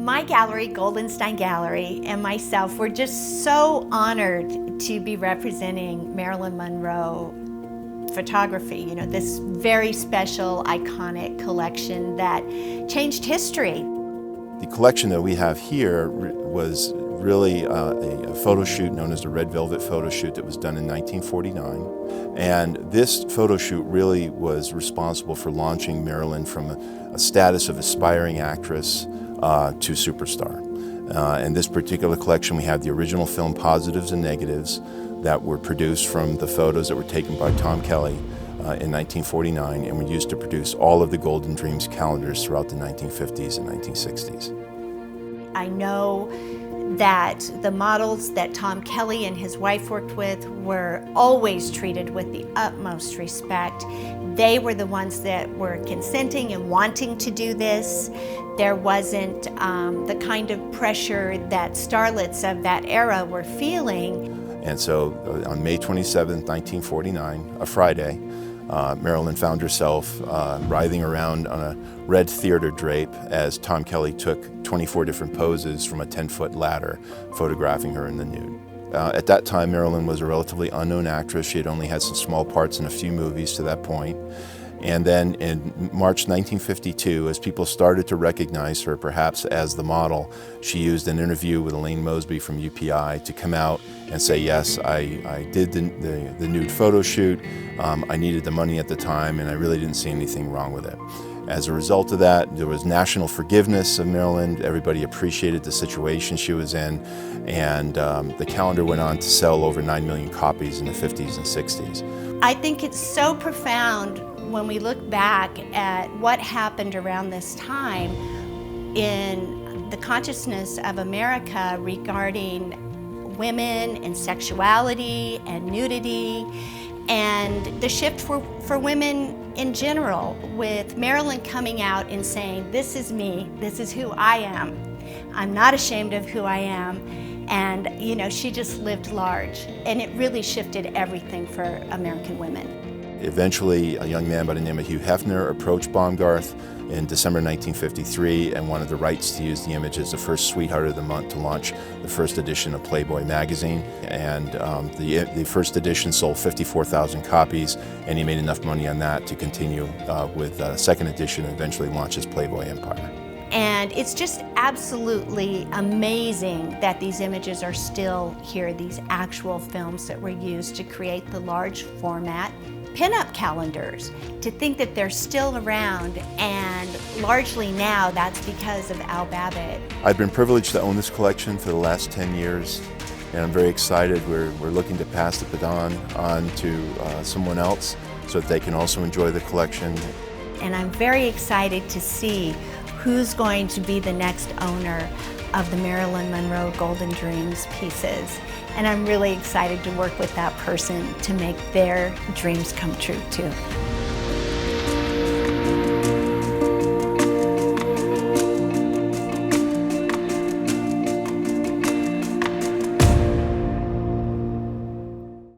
My gallery, Goldenstein Gallery, and myself were just so honored to be representing Marilyn Monroe photography, you know, this very special, iconic collection that changed history. The collection that we have here was really a photo shoot known as the Red Velvet photo shoot that was done in 1949. And this photo shoot really was responsible for launching Marilyn from a status of aspiring actress to superstar. In this particular collection, we have the original film positives and negatives that were produced from the photos that were taken by Tom Kelly in 1949 and were used to produce all of the Golden Dreams calendars throughout the 1950s and 1960s. I know that the models that Tom Kelly and his wife worked with were always treated with the utmost respect. They were the ones that were consenting and wanting to do this. There wasn't the kind of pressure that starlets of that era were feeling. And so on May 27, 1949, a Friday, Marilyn found herself writhing around on a red theater drape as Tom Kelly took 24 different poses from a 10-foot ladder, photographing her in the nude. At that time, Marilyn was a relatively unknown actress. She had only had some small parts in a few movies to that point. And then in March 1952, as people started to recognize her perhaps as the model, she used an interview with Elaine Mosby from UPI to come out and say, yes, I did the nude photo shoot, I needed the money at the time, and I really didn't see anything wrong with it. As a result of that, there was national forgiveness of Marilyn. Everybody appreciated the situation she was in, and the calendar went on to sell over 9 million copies in the 50s and 60s. I think it's so profound when we look back at what happened around this time in the consciousness of America regarding women and sexuality and nudity, and the shift for women in general, with Marilyn coming out and saying, this is me, this is who I am. I'm not ashamed of who I am. And you know, she just lived large, and it really shifted everything for American women. Eventually, a young man by the name of Hugh Hefner approached Baumgarth in December 1953 and wanted the rights to use the image as the first Sweetheart of the Month to launch the first edition of Playboy magazine. And the first edition sold 54,000 copies, and he made enough money on that to continue with the second edition and eventually launch his Playboy empire. And it's just absolutely amazing that these images are still here, these actual films that were used to create the large format pinup calendars. To think that they're still around, and largely now that's because of Al Babbitt. I've been privileged to own this collection for the last 10 years, and I'm very excited. We're looking to pass the baton on to someone else so that they can also enjoy the collection. And I'm very excited to see who's going to be the next owner of the Marilyn Monroe Golden Dreams pieces. And I'm really excited to work with that person to make their dreams come true too.